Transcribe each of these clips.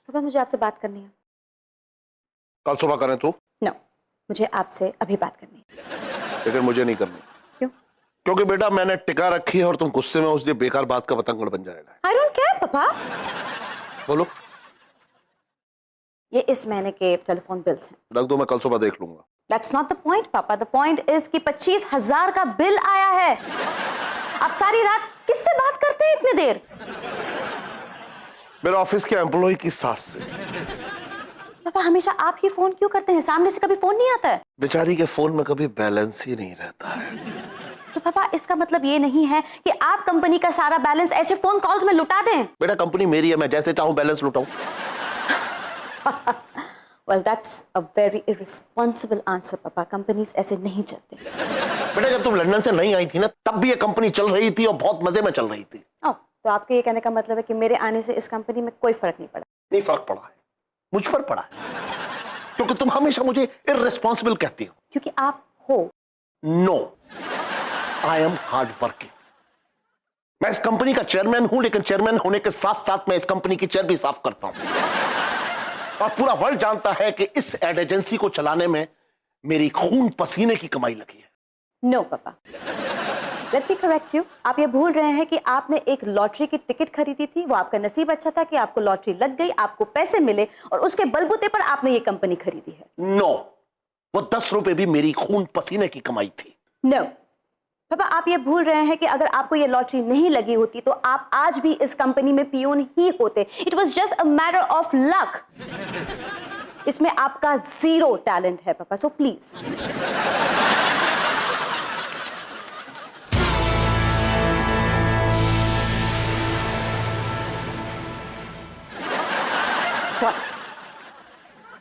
पापा मुझे आपसे बात करनी है। कल सुबह करें तो? नो, मुझे आपसे अभी बात करनी है। लेकिन मुझे नहीं करनी। क्यों? क्योंकि बेटा मैंने टिका रखी है और तुम गुस्से में उसलिए बेकार बात का पतंगड़ बन जाएगा। आई डोंट केयर पापा। बोलो। ये इस महीने के टेलीफोन बिल्स हैं। रख दो, मैं कल सुबह देख लूंगा। That's not the point, पापा। The point is कि 25,000 का बिल आया है। आप सारी रात किससे बात करते हैं इतनी देर? मेरे ऑफिस के एम्प्लॉय की सास से। पापा हमेशा आप ही फोन क्यों करते हैं? सामने से कभी फोन नहीं आता है? बेचारी के फोन में कभी बैलेंस ही नहीं रहता है। तो पापा इसका मतलब ये नहीं है कि आप कंपनी का सारा बैलेंस ऐसे फोन कॉल्स में लुटा दें। बेटा कंपनी मेरी है, मैं जैसे चाहूं बैलेंस लुटाऊं। Well, that's a very irresponsible answer, papa. Companies ऐसे नहीं चलते। बेटा जब तुम लंदन से नहीं आई थी ना, तब भी ये कंपनी चल रही थी और बहुत मजे में चल रही थी। तो आपके ये कहने का मतलब है कि मेरे आने से इस कंपनी में कोई फर्क नहीं पड़ा? नहीं फर्क पड़ा है, मुझ पर पड़ा है, क्योंकि तुम हमेशा मुझे इररिस्पॉन्सिबल कहती हो। क्योंकि आप हो। No, I am hard working. मैं इस कंपनी का चेयरमैन हूं, लेकिन चेयरमैन होने के साथ साथ मैं इस कंपनी की चेयर भी साफ करता हूं। और पूरा वर्ल्ड जानता है कि इस एड एजेंसी को चलाने में मेरी खून पसीने की कमाई लगी है। नो पापा, लेट मी करेक्ट यू। आप ये भूल रहे हैं कि आपने एक लॉटरी की टिकट खरीदी थी। वो आपका नसीब अच्छा था कि आपको लॉटरी लग गई, आपको पैसे मिले और उसके बलबूते पर आपने ये कंपनी खरीदी है। नो, वो 10 रुपए भी मेरी खून पसीने की कमाई थी। नो पापा, आप ये भूल रहे हैं कि अगर आपको ये लॉटरी नहीं लगी होती तो आप आज भी इस कंपनी में पियोन ही होते। It was just a matter of luck. इसमें आपका जीरो टैलेंट है पापा, सो प्लीज।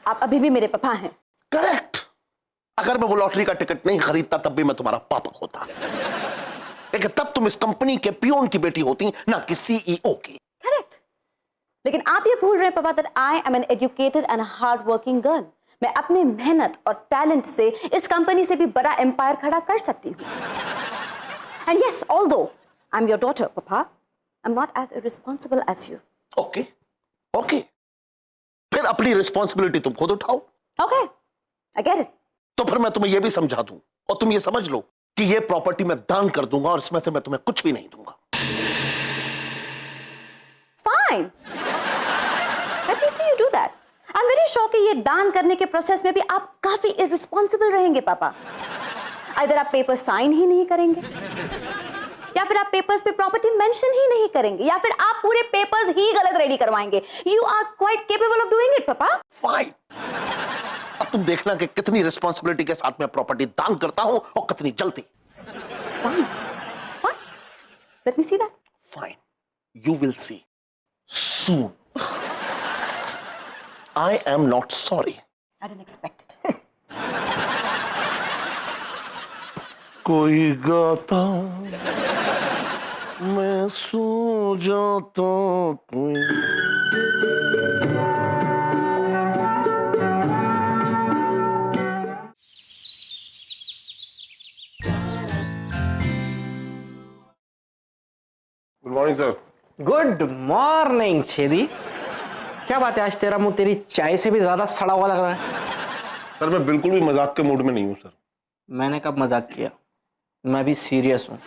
आप अभी भी मेरे पापा हैं। करेक्ट। अगर मैं वो लॉटरी का टिकट नहीं खरीदता तब भी मैं तुम्हारा पापा होता, लेकिन तब तुम इस कंपनी के पियोन की बेटी होती, ना कि सीईओ की। करेक्ट। लेकिन आप ये भूल रहे हैं पापा that I am an educated and hard working girl। मैं अपने मेहनत और टैलेंट से इस कंपनी से भी बड़ा एम्पायर खड़ा कर सकती हूँ। And yes, although I'm your daughter, Papa, I'm not as irresponsible as you. Okay okay, फिर अपनी रिस्पॉन्सिबिलिटी तुम खुद उठाओ। Okay, I get it. तो फिर मैं तुम्हें यह भी समझा दूं और तुम ये समझ लो कि ये प्रॉपर्टी मैं दान कर दूंगा और इसमें से मैं तुम्हें कुछ भी नहीं दूंगा। Fine. Let me see you do that. I'm very sure कि ये दान करने के प्रोसेस में भी आप काफी irresponsible रहेंगे पापा। Either आप पेपर साइन ही नहीं करेंगे, या फिर आप पेपर्स पे प्रॉपर्टी मेंशन ही नहीं करेंगे, या फिर आप पूरे पेपर्स ही गलत रेडी करवाएंगे। You are quite capable of doing it, पापा। फाइन। अब तुम देखना कि कितनी रिस्पॉन्सिबिलिटी के साथ मैं प्रॉपर्टी दान करता हूं और कितनी जल्दी। Fine. Fine. Let me see that. Fine. You will see soon. I am not sorry. I didn't expect it. कोई गाता मैं सो जाता कोई। Good morning sir. Good morning Chhedi. क्या बात है, आज तेरा मुंह तेरी चाय से भी ज्यादा सड़ा हुआ लग रहा है। सर मैं बिल्कुल भी मजाक के मूड में नहीं हूँ सर। मैंने कब मजाक किया? मैं भी सीरियस हूँ।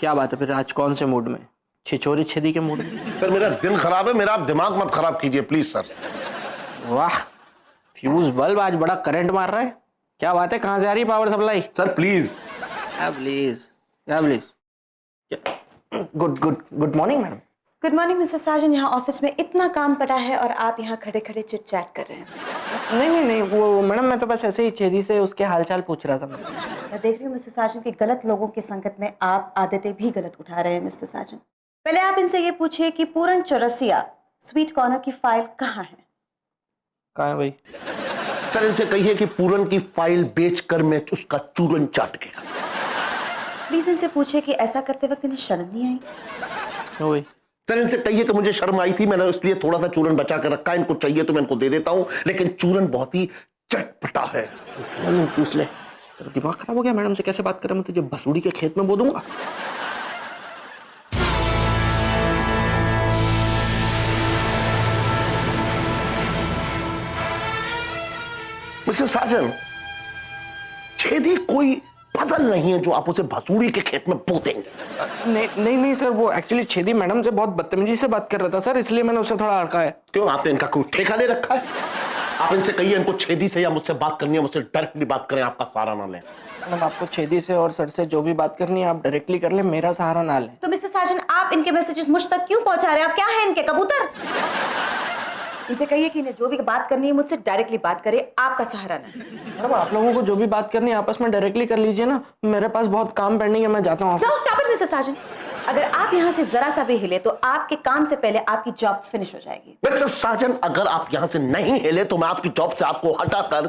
क्या बात है फिर, आज कौन से मूड में? छिछोरी छेदी के मूड में? सर मेरा दिन खराब है, मेरा आप दिमाग मत खराब कीजिए प्लीज सर। वाह, फ्यूज बल्ब आज बड़ा करंट मार रहा है। क्या बात है, कहाँ से आ रही है power supply? Sir please please please. Good good good morning madam. Good morning mister Sajan. यहाँ ऑफिस में इतना काम पड़ा है और आप यहाँ खड़े खड़े चिट चैट कर रहे हैं। नहीं, वो मैडम मैं तो बस ऐसे ही छेदी से उसके हालचाल पूछ रहा था। मैं देख रही हूँ मिस्टर साजन कि गलत लोगों की संगत में आप आदतें भी गलत उठा रहे हैं मिस्टर साजन। पहले आप इनसे ये पूछिए कि पूरन चौरसिया स्वीट कॉर्नर की फाइल कहाँ है? कहाँ है भाई? सर इनसे कहिए कि पूरन की फाइल बेचकर मैं उसका चूरन चाट गया। प्लीज इनसे पूछिए कि ऐसा करते वक्त इन्हें शर्म नहीं आई? क्यों भाई? सर इनसे कहिए कि मुझे शर्म आई थी, मैंने इसलिए थोड़ा सा चूरन बचा कर रखा है, इनको चाहिए तो मैं इनको दे देता हूं, लेकिन चूरन बहुत ही चटपटा है। मैंने पूछ ले, तेरा दिमाग खराब हो गया? मैडम से कैसे बात कर रहा, मैं तुझे भसूड़ी के खेत में बो दूंगा। मिस्टर साजन, छेदी कोई फजल नहीं है जो आप उसे भसूड़ी के खेत में बो देंगे। नहीं सर, वो एक्चुअली छेदी मैडम से बहुत बदतमीजी से बात कर रहा था सर, इसलिए मैंने उसे थोड़ा अड़का है। क्यों, आपने इनका कोई ठेका ले रखा है? आप इनसे कहिए इनको छेदी से या मुझसे बात करनी है, मुझसे डायरेक्टली बात करें, आपका सहारा ना लें। मैडम आपको छेदी से और सर से जो भी बात करनी है आप डायरेक्टली कर ले, मेरा सहारा ना लें। तो मिस्टर साजन, आप इनके मैसेजेस मुझ तक क्यों पहुंचा रहे हैं? आप क्या हैं, इनके कबूतर? इनसे कहिए कि इन्हें जो भी बात करनी है मुझसे डायरेक्टली बात करे, आपका सहारा नहीं। मैडम आप लोगों को जो भी बात करनी है आपस में डायरेक्टली कर लीजिए ना, मेरे पास बहुत काम पेंडिंग है, मैं जाता हूँ। No, stop it, मिस्टर साजन। अगर आप यहाँ से जरा सा भी हिले तो आपके काम से पहले आपकी जॉब फिनिश हो जाएगी। मिस्टर साजन, अगर आप यहां से नहीं हिले तो मैं आपकी जॉब से आपको हटाकर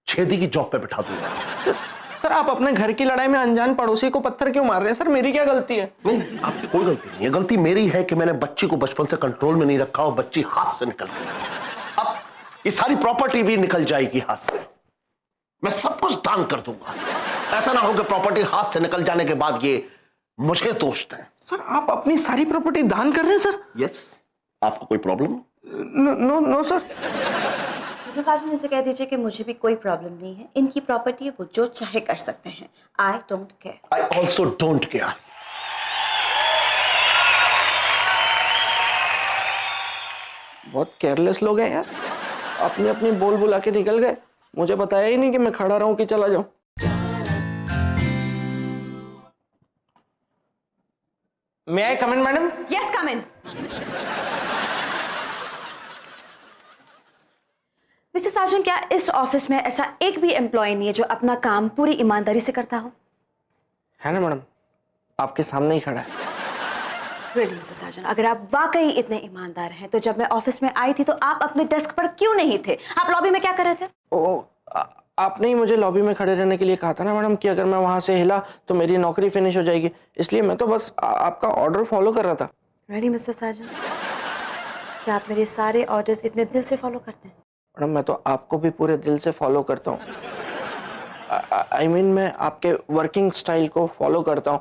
छेदी की जॉब पे बिठा दूंगा। सर आप अपने घर की लड़ाई में अनजान पड़ोसी को पत्थर क्यों मार रहे हैं? सर मेरी क्या गलती है? नहीं, आपकी कोई गलती नहीं है। गलती मेरी है कि मैंने बच्ची को बचपन से कंट्रोल में नहीं रखा और बच्ची हाथ से निकल गई। अब ये सारी प्रॉपर्टी भी निकल जाएगी हाथ से, मैं सब कुछ दान कर दूंगा। ऐसा ना हो कि प्रॉपर्टी हाथ से निकल जाने के बाद ये मुझे दोष दें। सर आप अपनी सारी प्रॉपर्टी दान कर रहे हैं सर? यस, आपको कोई problem? No sir. Mister Sajan, इनसे कह दीजिए कि मुझे भी कोई प्रॉब्लम नहीं है, इनकी प्रॉपर्टी है, वो जो चाहे कर सकते हैं। I don't care. I also don't care. बहुत केयरलेस लोग हैं यार, अपनी अपनी बोल बुला के निकल गए, मुझे बताया ही नहीं कि मैं खड़ा रहूं कि चला जाऊं। May I come in, madam? Yes, come in. Mister Sajan, क्या इस ऑफिस में ऐसा एक भी एम्प्लॉय नहीं है जो अपना काम पूरी ईमानदारी से करता हो? है ना मैडम, आपके सामने ही खड़ा है। रियली मिस्टर साजन, अगर आप वाकई इतने ईमानदार हैं तो जब मैं ऑफिस में आई थी तो आप अपने डेस्क पर क्यों नहीं थे? आप लॉबी में क्या कर रहे थे? आपने ही मुझे लॉबी में खड़े रहने के लिए कहा था ना मैडम कि अगर मैं वहां से हिला तो मेरी नौकरी फिनिश हो जाएगी, इसलिए मैं तो बस आपका ऑर्डर फॉलो कर रहा था। रियली मिस्टर साजन, क्या आप मेरे सारे ऑर्डर्स इतने दिल से फॉलो करते हैं? मैडम मैं तो आपको भी पूरे दिल से फॉलो करता हूँ। आई मीन मैं आपके वर्किंग स्टाइल को फॉलो करता हूँ।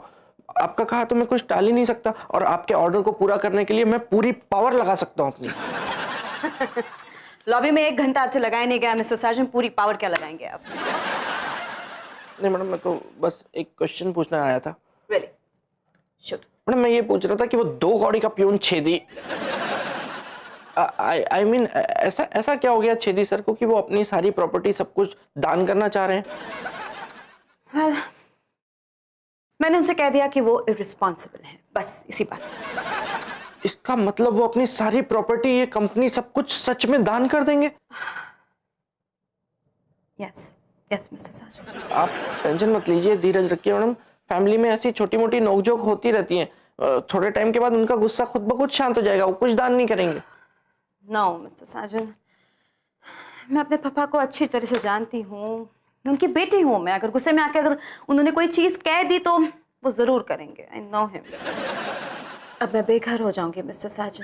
आपका कहा तो मैं कुछ टाल ही नहीं सकता, और आपके ऑर्डर को पूरा करने के लिए मैं पूरी पावर लगा सकता हूँ अपनी। लॉबी में 1 घंटा आपसे लगाया नहीं गया मिस्टर साजन, पूरी पावर क्या लगाएंगे आप? नहीं मैडम, मैं तो बस एक क्वेश्चन पूछने आया था। रियली? शूट। मैडम मैं ये पूछ रहा था कि वो 2 कौड़ी का प्यून छेदी, आई मीन ऐसा क्या हो गया छेदी सर को कि वो अपनी सारी प्रॉपर्टी सब कुछ दान करना चाह रहे हैं? Well, मैंने उनसे कह दिया कि वो इररिस्पॉन्सिबल हैं, बस इसी बात पे। इसका मतलब वो अपनी सारी प्रॉपर्टी, ये कंपनी, सब कुछ सच में दान कर देंगे? Yes yes mister Sajan. आप टेंशन मत लीजिए, धीरज रखिए मैडम। फैमिली में ऐसी छोटी मोटी नोकझोंक होती रहती है, थोड़े टाइम के बाद उनका गुस्सा खुद ब खुद शांत हो जाएगा, वो कुछ दान नहीं करेंगे। नो मिस्टर साजन, मैं अपने पापा को अच्छी तरह से जानती हूँ, उनकी बेटी हूँ मैं। अगर गुस्से में आके अगर उन्होंने कोई चीज कह दी तो वो जरूर करेंगे। I know him. अब मैं बेघर हो जाऊंगी मिस्टर साजन,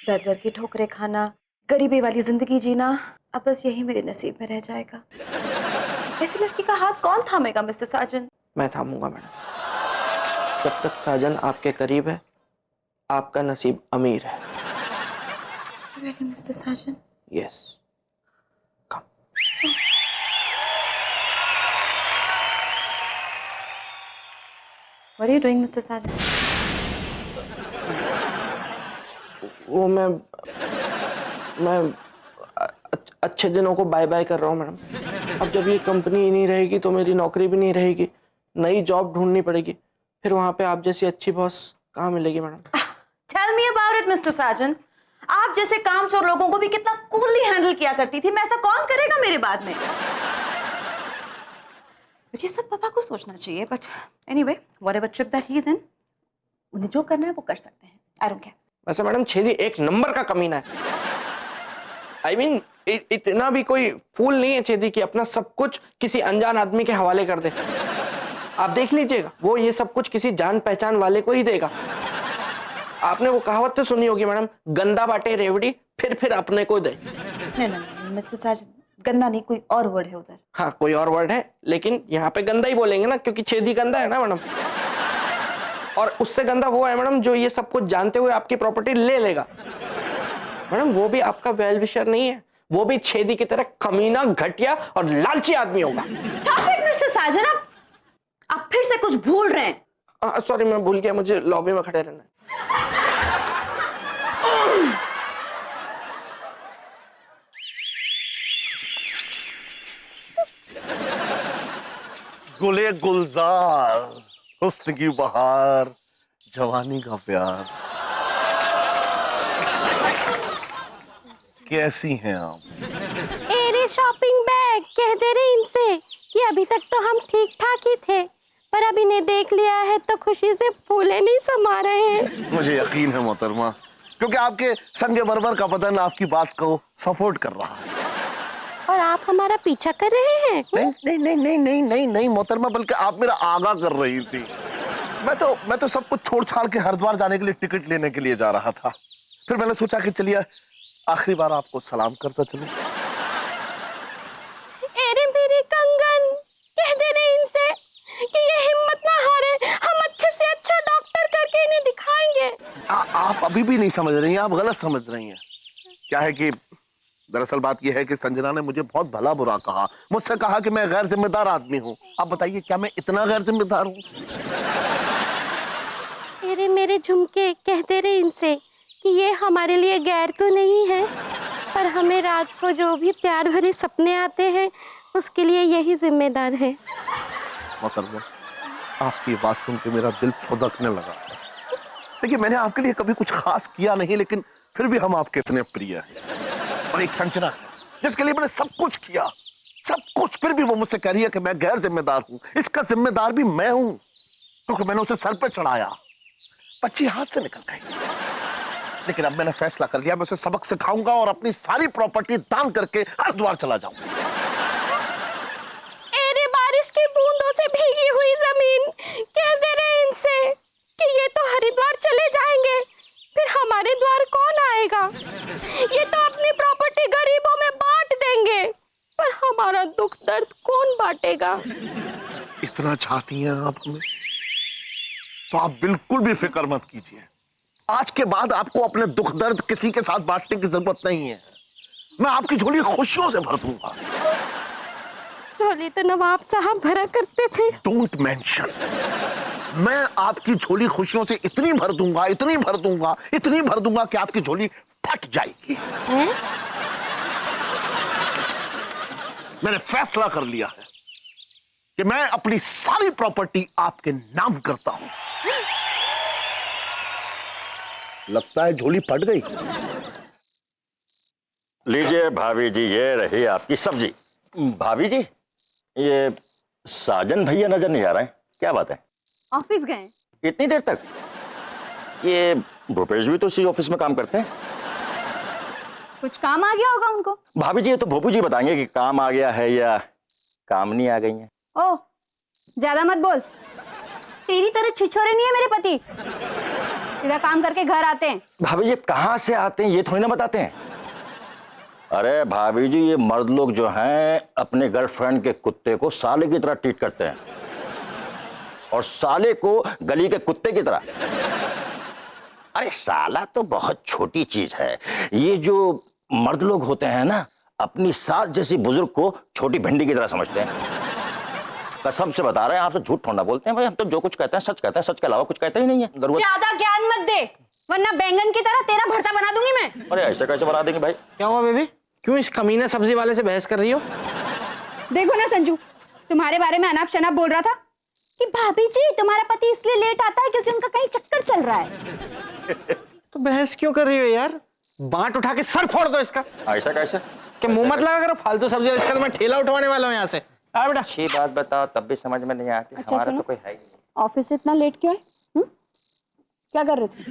दर दर की ठोकरें खाना, गरीबी वाली जिंदगी जीना, अब बस यही मेरे नसीब में रह जाएगा। ऐसी लड़की का हाथ कौन थामेगा मिस्टर साजन? मैं थामूंगा मैडम। जब तक साजन आपके करीब है, आपका नसीब अमीर है। Really, mister Sajan? Yes, come. What are you doing, mister Sajan? वो मैं अच्छे दिनों को बाय बाय कर रहा हूँ मैडम। अब जब ये कंपनी ही नहीं रहेगी तो मेरी नौकरी भी नहीं रहेगी, नई जॉब ढूंढनी पड़ेगी, फिर वहां पे आप जैसी अच्छी बॉस कहाँ मिलेगी madam? Tell me about it, mister Sajan. आप जैसे कामचोर लोगों को भी कितना कूलली हैंडल किया करती थी, मैं ऐसा कौन करेगा मेरे बाद में? मुझे सब पापा को सोचना चाहिए, but anyway, whatever trip that he is in, उन्हें जो करना है वो कर सकते हैं। I don't care. वैसे मैडम छेदी 1 नंबर का कमीना है। आई मीन इतना भी कोई फूल नहीं है छेदी कि अपना सब कुछ किसी अनजान आदमी के हवाले कर दे। आप देख लीजिएगा, वो ये सब कुछ किसी जान पहचान वाले को ही देगा। आपने वो कहावत तो सुनी होगी मैडम, गंदा बाटे रेवड़ी फिर अपने को दे। नहीं मिस्टर साजन, गंदा नहीं, कोई और वर्ड है उधर। हाँ कोई और वर्ड है, लेकिन यहाँ पे गंदा ही बोलेंगे ना, क्योंकि छेदी गंदा है ना मैडम। और उससे गंदा वो है मैडम जो ये सब कुछ जानते हुए आपकी प्रॉपर्टी ले लेगा। मैडम वो भी आपका वेल विशर नहीं है, वो भी छेदी की तरह कमीना, घटिया और लालची आदमी होगा। Stop it, मिस्टर साजन, आप फिर से कुछ भूल रहे हैं। सॉरी मैं भूल गया, मुझे लॉबी में खड़े रहना है। गुले गुलजार, हुस्न की बहार, जवानी का प्यार। कैसी हैं आप? एरे शॉपिंग बैग, कह दे रहे इनसे कि अभी तक तो हम ठीक ठाक ही थे, पर अब इन्हें देख लिया है तो खुशी से फूले नहीं समा रहे हैं। मुझे यकीन है मोहतरमा, क्योंकि आपके संगे बरबर का बदन आपकी बात को सपोर्ट कर रहा है। और आप हमारा पीछा कर रहे हैं? नहीं नहीं नहीं नहीं नहीं नहीं नहीं मोहतरमा, बल्कि आप मेरा आगा कर रही थी। मैं तो सब कुछ छोड़ छाड़ के हरिद्वार जाने के लिए टिकट लेने के लिए जा रहा था। फिर मैंने सोचा कि चलिए आखिरी बार आपको सलाम करता चलूं। एरे मेरे कंगन, कह दे रहे इनसे कि ये हिम्मत ना हारे, हम अच्छे से अच्छा डॉक्टर करके इन्हें दिखाएंगे। आप अभी भी नहीं समझ रही हैं, आप गलत समझ रही हैं। क्या है कि दरअसल बात यह है कि संजना ने मुझे बहुत भला बुरा कहा, मुझसे कहा कि मैं गैर जिम्मेदार आदमी हूँ। आप बताइए क्या मैं इतना गैर जिम्मेदार हूँ? एरे मेरे झुमके, कह दे रहे इनसे कि ये हमारे लिए गैर तो नहीं है, पर हमें रात को जो भी प्यार भरे सपने आते हैं उसके लिए यही जिम्मेदार है। मोहतरमा, आपकी बात सुन के मेरा दिल फुदकने लगा। देखिए मैंने आपके लिए कभी कुछ खास किया नहीं, लेकिन फिर भी हम आपके इतने प्रिय हैं। और एक संजना जिसके लिए मैंने सब कुछ किया, सब कुछ, फिर भी वो मुझसे कह रही है कि मैं गैर जिम्मेदार हूं। इसका जिम्मेदार भी मैं हूं, क्योंकि मैंने उसे सर पे चढ़ाया, बच्ची हाथ से निकल गई। लेकिन अब मैंने फैसला कर लिया, मैं उसे सबक सिखाऊंगा और अपनी सारी प्रॉपर्टी दान करके हरिद्वार चला जाऊंगा। एरे बारिश की बूंदों से भीगी हुई जमीन, कह दे रहे इनसे कि ये तो हरिद्वार चले जाएंगे, फिर हमारे द्वार कौन आएगा? ये तो अपनी प्रॉपर्टी गरीबों में बांट देंगे, पर हमारा दुख दर्द कौन बांटेगा? इतना चाहती हैं आप हमें, तो आप बिल्कुल भी फिक्र मत कीजिए। आज के बाद आपको अपने दुख दर्द किसी के साथ बांटने की जरूरत नहीं है। मैं आपकी झोली खुशियों से भर दूंगा। झोली तो नवाब साहब भरा करते थे। Don't mention. मैं आपकी झोली खुशियों से इतनी भर दूंगा, इतनी भर दूंगा, इतनी भर दूंगा कि आपकी झोली फट जाएगी। हैं? मैंने फैसला कर लिया है कि मैं अपनी सारी प्रॉपर्टी आपके नाम करता हूं। लगता है झोली फट गई। लीजिए भाभी जी, ये रही आपकी सब्जी। भाभी जी, ये साजन भैया नजर नहीं आ रहे हैं, क्या बात है? ऑफिस गए। इतनी देर तक? ये भूपेश भी तो इसी ऑफिस में काम करते हैं। कुछ काम आ गया होगा उनको। भाभी जी ये तो भोपू जी बताएंगे कि काम आ गया है या कामनी आ गई है। ओह, ज्यादा मत बोल। तेरी तरह छिछोरे नहीं है मेरे पति, सीधा काम करके घर आते हैं। भाभी जी कहाँ से आते हैं ये थोड़ी ना बताते हैं। अरे भाभी जी, ये मर्द लोग जो हैं अपने गर्लफ्रेंड के कुत्ते को साले की तरह ट्रीट करते हैं, और साले को गली के कुत्ते की तरह। अरे साला तो बहुत छोटी चीज है। ये जो मर्द लोग होते हैं ना, अपनी सास जैसी बुजुर्ग को छोटी भिंडी की तरह समझते हैं। कसम से बता रहे हैं, आप तो झूठ थोड़ा बोलते हैं भाई। हम तो जो कुछ कहते हैं सच कहते हैं, सच के अलावा कुछ कहते ही नहीं है। ज्यादा ज्ञान मत दे, वरना बैंगन की तरह तेरा भरता बना दूंगी मैं। अरे ऐसे कैसे बना देंगे भाई? क्या हुआ बेबी, क्यों इस कमीने सब्जी वाले से बहस कर रही हो? देखो ना संजू, तुम्हारे बारे में अनाप शनाप बोल रहा था कि भाभी जी तुम्हारा पति इसलिए लेट आता है क्योंकि उनका कहीं चक्कर चल रहा है। तो बहस क्यों कर रही हो यार? बांट उठा के सर फोड़ दो इसका। ऐसा कैसे? क्या मुंह मत लगा करो फालतू सब्जी, इसका तो मैं ठेला उठवाने वाला हूँ यहाँ से। आ बेटा। अच्छी बात बताओ, तब भी समझ में नहीं आती। अच्छा, हमारा सुनो। तो कोई है ही नहीं। ऑफिस से इतना लेट क्यों है? क्या कर रहे थे?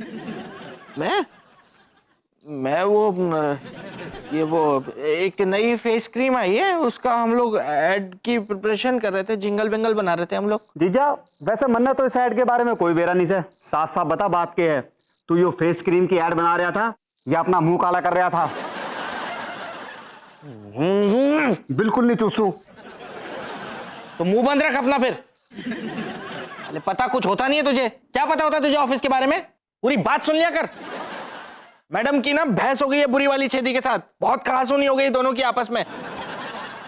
ये वो एक नई फेस क्रीम आई है, उसका हम लोग ऐड की प्रिपरेशन कर रहे थे, जिंगल बिंगल बना रहे थे हम लोग। जीजा, वैसे मन्ना तो इस ऐड के बारे में कोई बेरा नहीं से। साफ साफ बता बात के है। तू यो फेस क्रीम की ऐड बना रहा था या अपना मुंह काला कर रहा था? बिल्कुल नहीं चूसू। तो मुंह बंद रख अपना फिर। अरे पता कुछ होता नहीं है तुझे? क्या पता होता है तुझे ऑफिस के बारे में? पूरी बात सुन लिया कर। मैडम की ना बहस हो गई है बुरी वाली छेदी के साथ, बहुत कहासुनी हो गई दोनों की आपस में।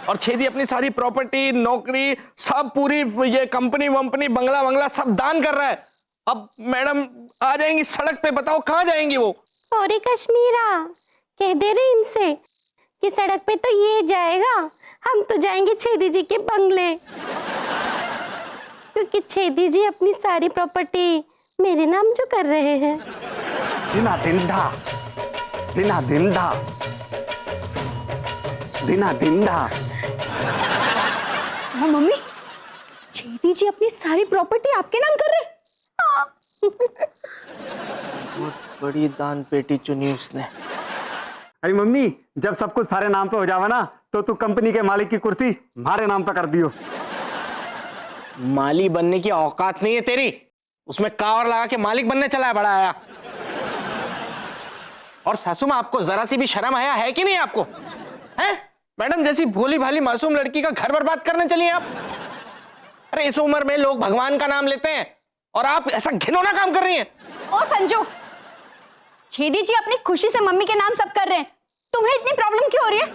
और छेदी अपनी सारी प्रॉपर्टी, नौकरी, सब पूरी ये कंपनी वंपनी, बंगला वंगला सब दान कर रहा है। अब मैडम आ जाएंगी सड़क पे, बताओ कहाँ जाएंगी वो? अरे कश्मीरा, कह दे रहे इनसे कि सड़क पे तो ये जाएगा, हम तो जाएंगे छेदी जी के बंगले, क्योंकि छेदी जी अपनी सारी प्रॉपर्टी मेरे नाम जो कर रहे हैं। दिना दिन ढा, दिना दिन ढा, दिना दिन ढा। हाँ मम्मी, छेदी जी अपनी सारी प्रॉपर्टी आपके नाम कर रहे हैं? बहुत बड़ी दान पेटी चुनी उसने। अरे मम्मी, जब सब कुछ थारे नाम पे हो जावा ना, तो तू कंपनी के मालिक की कुर्सी हमारे नाम पे कर दियो। माली बनने की औकात नहीं है तेरी, उसमें कावर लगा के मालिक बनने चला है बड़ा आया। और सासू मां, आपको जरा सी भी शर्म आया है कि नहीं आपको? हैं? मैडम जैसी भोली भाली मासूम लड़की का घर बर्बाद करने चली हैं आप। अरे इस उम्र में लोग भगवान का नाम लेते हैं और आप ऐसा घिनौना काम कर रही हैं। ओ संजू, छेदी जी अपनी खुशी से मम्मी के नाम सब कर रहे हैं, तुम्हें इतनी प्रॉब्लम क्यों हो रही है?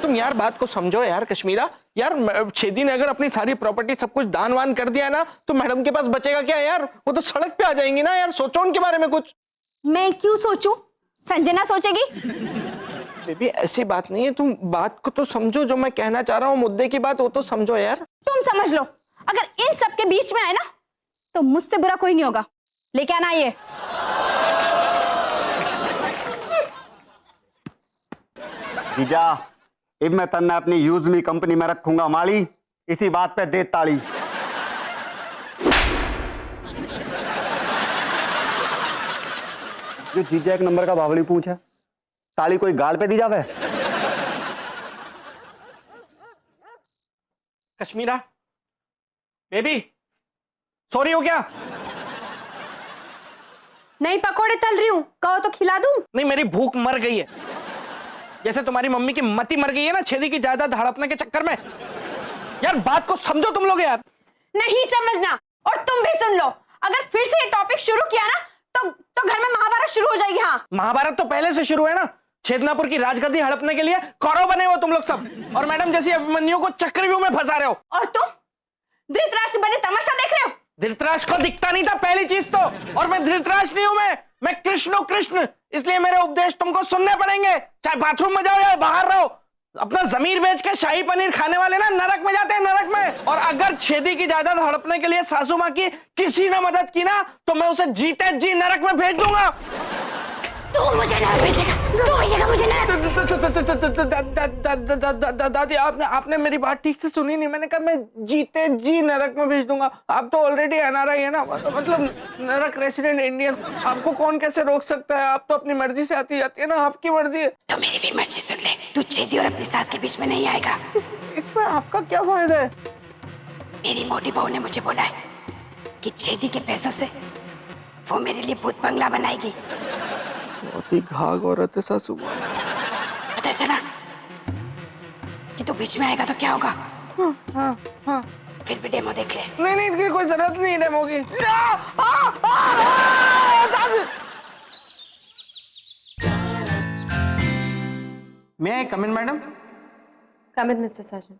तुम यार बात को समझो यार कश्मीरा। यार छेदी ने अगर अपनी सारी प्रॉपर्टी सब कुछ दान वान कर दिया ना, तो मैडम के पास बचेगा क्या यार? वो तो सड़क पे आ जाएंगी ना यार। सोचो उनके बारे में कुछ। मैं क्यों सोचूं? संजना सोचेगी। बेबी ऐसी बात नहीं है, तुम बात को तो समझो। जो मैं कहना चाह रहा हूँ, मुद्दे की बात, वो तो समझो यार। तुम समझ लो, अगर इन सब के बीच में आए ना, तो मुझसे बुरा कोई नहीं होगा। लेके आना ये। जीजा, अब मैं तन्ने अपनी यूज मी कंपनी में रखूंगा माली, इसी बात पे दे ताली। जो जीजा एक नंबर का बावली पूछ है, ताली कोई गाल पे दी जावे? कश्मीरा बेबी, सॉरी हो क्या? नहीं, पकोड़े तल रही हूं, कहो तो खिला दूं? नहीं, मेरी भूख मर गई है, जैसे तुम्हारी मम्मी की मती मर गई है ना छेदी की जायदाद हड़पने के चक्कर में। यार बात को समझो तुम लोग यार। नहीं समझना, और तुम भी सुन लो, अगर फिर से ये टॉपिक शुरू किया ना, तो घर में महाभारत शुरू हो जाएगी। हाँ, महाभारत तो पहले से शुरू है ना। छेदनापुर की राजगद्दी हड़पने के लिए कौरव बने हो तुम लोग सब, और मैडम जैसी अभिमन्यु को चक्रव्यूह में फंसा रहे हो। और तुम धृतराष्ट्र बने तमाशा देख रहे हो। धृतराष्ट्र को दिखता नहीं था पहली चीज तो, और मैं धृतराष्ट्र नहीं हूं, मैं कृष्ण हूं, कृष्ण। इसलिए मेरे उपदेश तुमको सुनने पड़ेंगे, चाहे बाथरूम में जाओ या बाहर रहो। अपना जमीर बेच के शाही पनीर खाने वाले ना नरक में जाते हैं, नरक में। और अगर छेदी की जायदाद हड़पने के लिए सासू मां की किसी ने मदद की ना, तो मैं उसे जीते जी नरक में भेज दूंगा। तू मुझे नरक भेजेगा, तू भेजेगा मुझे नरक। दादी, आपने मेरी बात ठीक से सुनी नहीं। मैंने कहा मैं जीते जी नरक में भेज दूंगा। आप तो ऑलरेडी एनआरआई है ना, मतलब नरक रेसिडेंट इंडियन। आपको कौन कैसे रोक सकता है? आप तो अपनी मर्जी से आती जाती है ना, आपकी मर्जी है। तो मेरी भी मर्जी सुन ले, तू छेदी और अपनी सास के बीच में नहीं आएगा। इसमें आपका क्या फायदा है? मेरी मोटी बहू ने मुझे बोला है कि छेदी के पैसों से वो मेरे लिए भूत बंगला बनाएगी। बहुत ही घाघ औरत है सासू। पता चला कि तू बीच में आएगा तो क्या होगा? हाँ। फिर भी डेमो देख ले। नहीं, कोई जरूरत नहीं डेमो की। May I come in, madam? Come in, Mr. Sargent.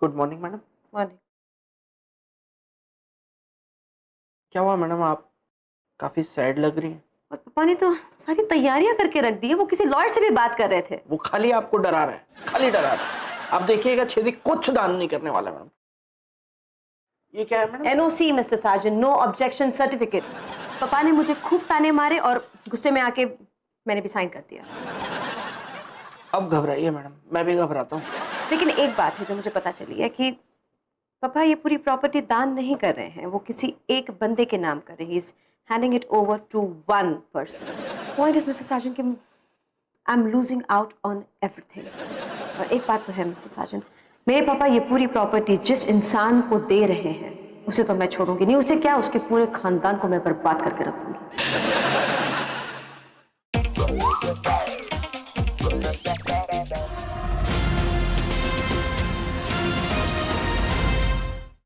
Good morning, madam. Morning. क्या हुआ मैडम, आप काफी सैड लग रही हैं। और पापा ने तो सारी तैयारियां करके रख दी है, वो किसी लॉयर से भी बात कर रहे थे। वो खाली आपको डरा रहा है, खाली डरा रहा है। आप देखिएगा छेदी कुछ दान नहीं करने वाला मैडम। ये क्या है madam? NOC, mister sergeant, no objection certificate. पापा ने मुझे खूब ताने मारे और गुस्से में आके मैंने भी साइन कर दिया। अब घबराइए मैडम, मैं भी घबराता हूँ। लेकिन एक बात है जो मुझे पता चली है कि पापा ये पूरी प्रॉपर्टी दान नहीं कर रहे हैं, वो किसी एक बंदे के नाम कर रहे हैं। He is handing it over to one person. Point is mister sergeant कि I am losing out on everything. और एक बात तो है मिस्टर सार्जेंट, मेरे पापा ये पूरी प्रॉपर्टी जिस इंसान को दे रहे हैं उसे तो मैं छोड़ूंगी नहीं। उसे क्या, उसके पूरे खानदान को मैं बर्बाद करके रख दूंगी।